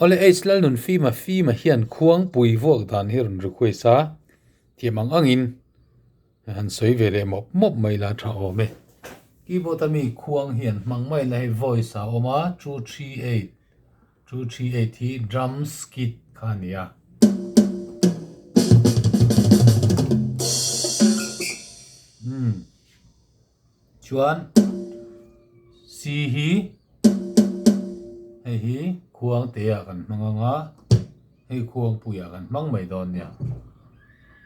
ole eislal nun fi ma hian khuang pui vuak dan hirun requesta tiamang angin han soi vele mop mai la tha ome keyboard ami khuang hian mang mai lai voice a oma 238 hi drums kit khania chuan C hi hi khuang te a kan manganga hei khuang puya kan mang mai don nia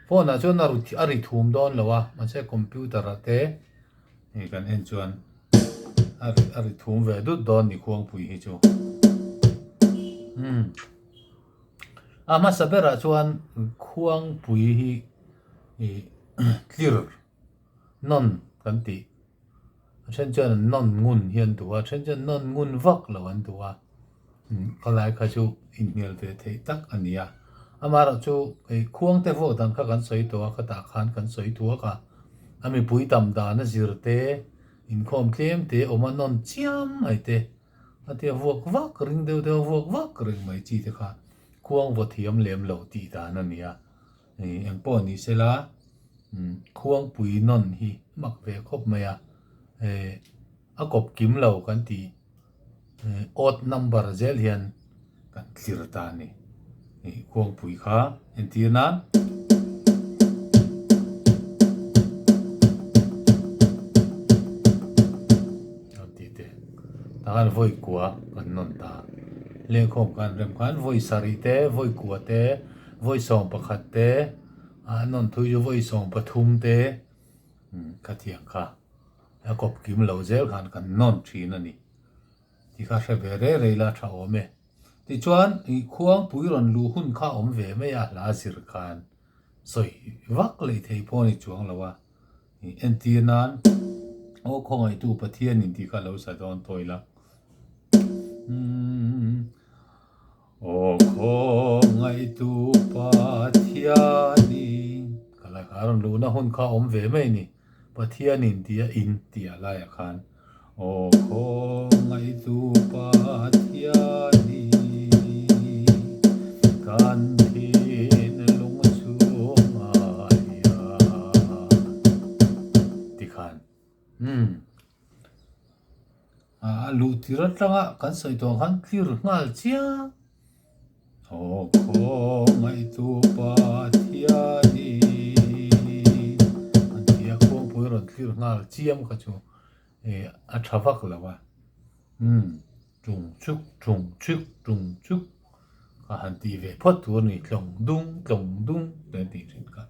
phone a chuan ari thum don lawa ma che computer ate hei kan en chuan ari thum ve du don ni khuang pui hi chu ama sabera chuan khuang pui hi clear non kan ti chen chuan non ngun hian tuwa chen chuan non ngun vak lawan tuwa kalai kha chu inhmel ve thei tak ania amara chu khuang te vo dan kha kan soi to kha ta khan kan soi tu ka ami pui tam da na zirte in khom tlem te oma non chiam ai te atia vok vak ring deu vok vak ring mai chi te kha khuang vo thiam lem lo ti da na nia ang po ni sela khuang pui non hi mak ve khop maya a kop kim lo kan ti odd number zel hian kan thlir ta ni khuang pui kha en ti na ti te ta kan voi kwa kan non ta le khom kan rem kan voi sari te voi kwa te voi som pakhat te non thui jo voi som pathum te kathiang kha a kop kim lo zel khan kan non thin ani ti kha hre ve re la tha ome ti chuan i khuang pui ron lu hun kha om ve me ya la zir khan soi vak le thei phone chuang lawa en ti nan o khongai tu pathian in ti kha lo sa don toila o khongai tu pathiani kala karon lu na hun kha om ve me ni pathian in tia la ya khan o khongai tu pathiani kan thin lung chunga ya ti khan lu tirat langa kan soi to khan clear ngal chia o khongai tu pathiani an tia khong pui ron clear ngal chiam kha chu a thavak lawa chung chuk ka han ti ve phot tu ni tlong dung te ti rin ka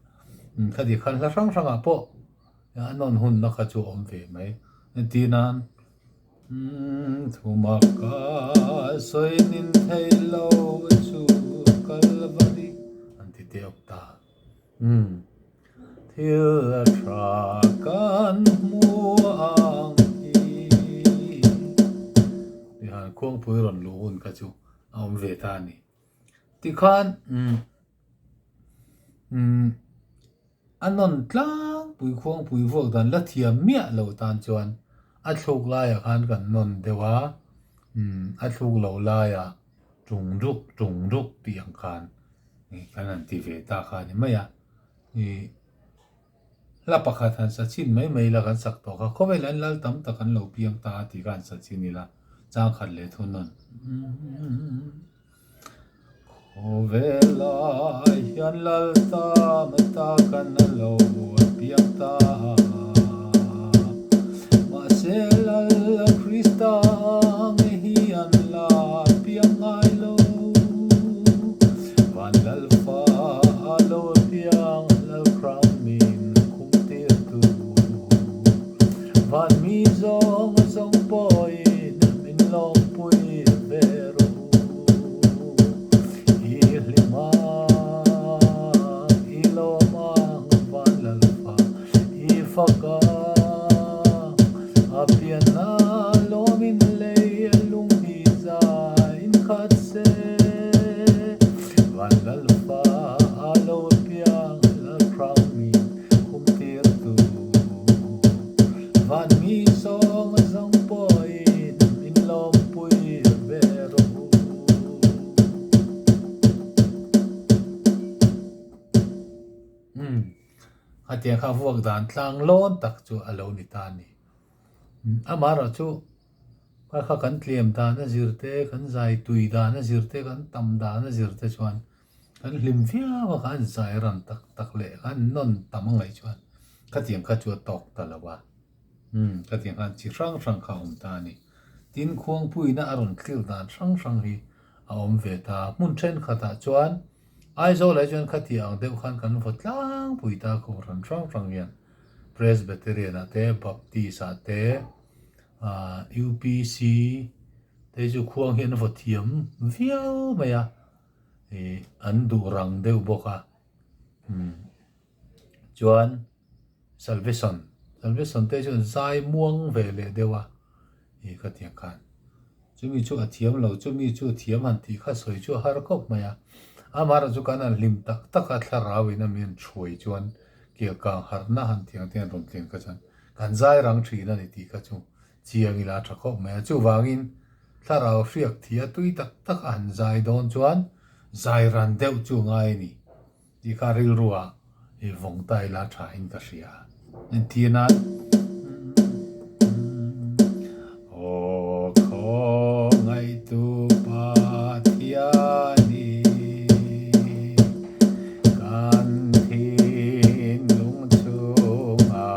khadi khan la sang a po ya non hun na kha chu om ve mai ti nan thumaka soi nin thei lo chu kalvari an ti te op ta thil tra kan muang khuang pui ron lu hun ka chu om ve ta ni ti khan anon tlang pui khuang pui vok dan la thiam mia lo tan chuan a thluk la ya khan kan non dewa a thluk lo la ya chung ruk ti ang khan kan an ti ve ta kha ni maya la pakhat han sa chin mai la kan sak to kha khowai lan lal tam ta kan lo piang ta ti kan sa chin ni la chang khat le thunon khovela hian lal ta kan lo piang ta ma se lal krista hian la piang ai lo van lal fa lo piang lal crown min kum te tu van mi zong boy long pui vero ilima iloma valalfa ifaka apiana lomin le lung hiza in khatse valalfa alo piang la crown mi kumtir tu van mi song boy long pui vero ตียงข้าวพวกด่านทางโล้นตักจูอโลนิตานี่อามาเราจูข้ากันเตรียมดานะจิรเตกันใจตุยดานะจิรเตกันตำดานะจิรเตชวนกันลิมฟิอาว่ากันใจรันตักเละกันนนตำอะไรชวนข้าเตียงข้าจูตอกตลอดว่าข้าเตียงกันจิรังข้าวตานี่ตินควงปุยน่าอรุณคลิลดานรังฮีเอาเวตามุนเชนข้าตาชวนไอโซเลยชวนข้าเตียงเดี๋ยวขันกันฟดล้างปุยตาคูรันรังยันเพรสเบเตเรียนเตบัพติสเตUPC แต่จู่ควงเห็นว่าเทียมวิวไหมอันดูรังเดียวบอกจวน Salvation แต่จู่ใจม่วงเวลเดียวก็เทียงกันจู่มีจู่เทียมเราจู่มีจู่เทียมหันที่ข้าสวยจู่ฮาร์กบไหมมาเราจู่กันลิมตักอัตลาราวินามีนช่วยจวนเกี่ยวกับฮาร์น่าหันเทียงรมเทียงกันจันกันใจรังชีนั่นที่ก็จู่เชียงอีลาชักแม่จู่วางินถ้าเราเรียกเทียตุยตักอันใจโดนจวนใจรันเดียวจู่ไงนี่ที่การิลรัววงไตลาชาอินกัสยาอินที่นั้นโอ้ขอไงตุปาทิยานีกันทินลุงชูมา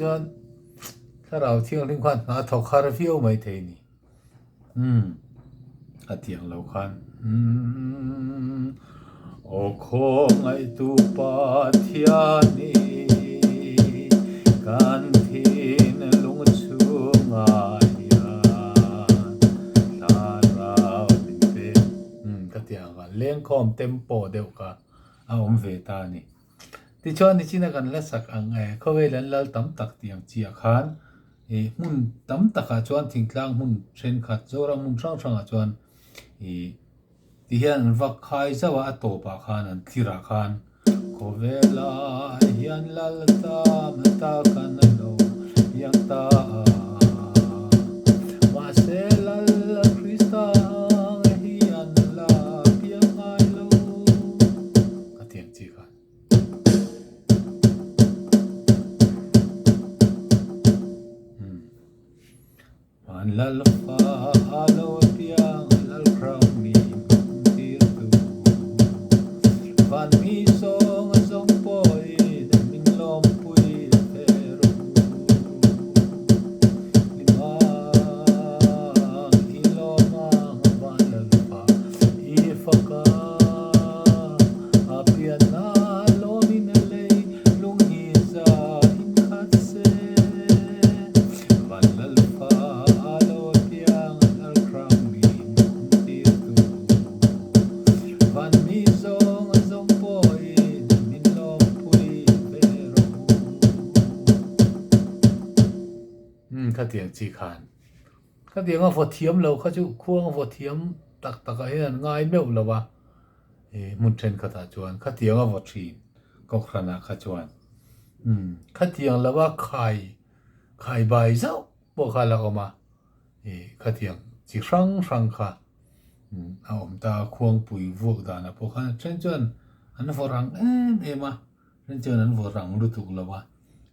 จนถ้าเราเที่ยวลิงควันนาทอกคาร์ฟิโอไม่เทนี่อาเที่ยงเราคันโอ้คงไอตูปาทิยานีกันทินลุงชูงายาลาเราดิเปก็เที่ยงกันเลี้ยงคอมเต็มโปเดียวกันเอาเวตานี่ที่ชวนนี่ชินะกันละสักอังเขาเวลันลัลตั้มตักเตียงเจียขันมุนตั้มตักชวนทิ้งกลางมุนเชนขัดโจรามุนช่างชวนที่เห็นว่าใครจะว่าตัวปากขันที่รักขันเขาเวลาเห็นลัลตามตากันโลยังตาว่าเซลัลคริสตาเห็นลาเพียงไงโลก็เตียงจีกันวันละลฟ้าอาโลเปียงละคราวมีที่ดูวันมีสองปอยเดมิงลมปุยเทรูลิมาฮิโลมาวันละลฟ้าอีฟักาอาเปียนาโลมินเลลุงฮิซาอินคัตเซวันละลฟ้าข้าเตียงจีขานข้าเตียงว่าฝดเทียมเราเขาจะควงฝดเทียมตักไอ้นั่นง่ายเบี้ยวเราวะมุนเทนข้าตาจวนข้าเตียงว่าฝดชีนก็ขนาดข้าจวนข้าเตียงเราว่าไข่ใบเจ้าบอกข้าเราออกมาข้าเตียงจีรังค่ะเอาตาควงปุ๋ยพวกดานะพวกข้าเช่นจวนอันนั้นฝรั่งมาเช่นจวนอันฝรั่งรู้ถูกแล้ววะ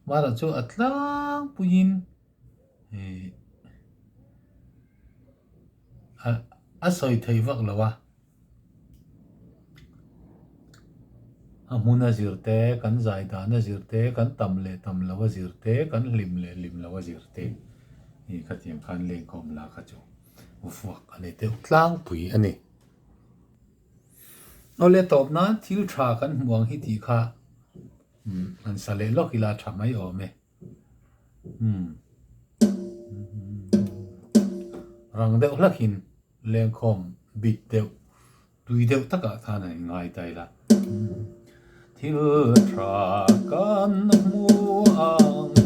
มาแล้วจู่อัตลังปุยินสอยไทยวักแล้ววะมุนจิรเตกันใจดานจิรเตกันตำแล้วว่าจิรเตกันลิมแล้วว่าจิรเตนี่ขัดยังคันเล่งคอมลาขจูอุฟวักอันนี้เตอุตลังปุยอันนี้เอาเลยตอบนะทิลชากันหวงฮิติค่ะอันสเลล็อกอีลาทำไม่ออกไหมรังเดียวลักหินเลี้ยงคอมบิดเดียวดุยเดียวตักท่านง่ายใจละทิลชากันมัวอัง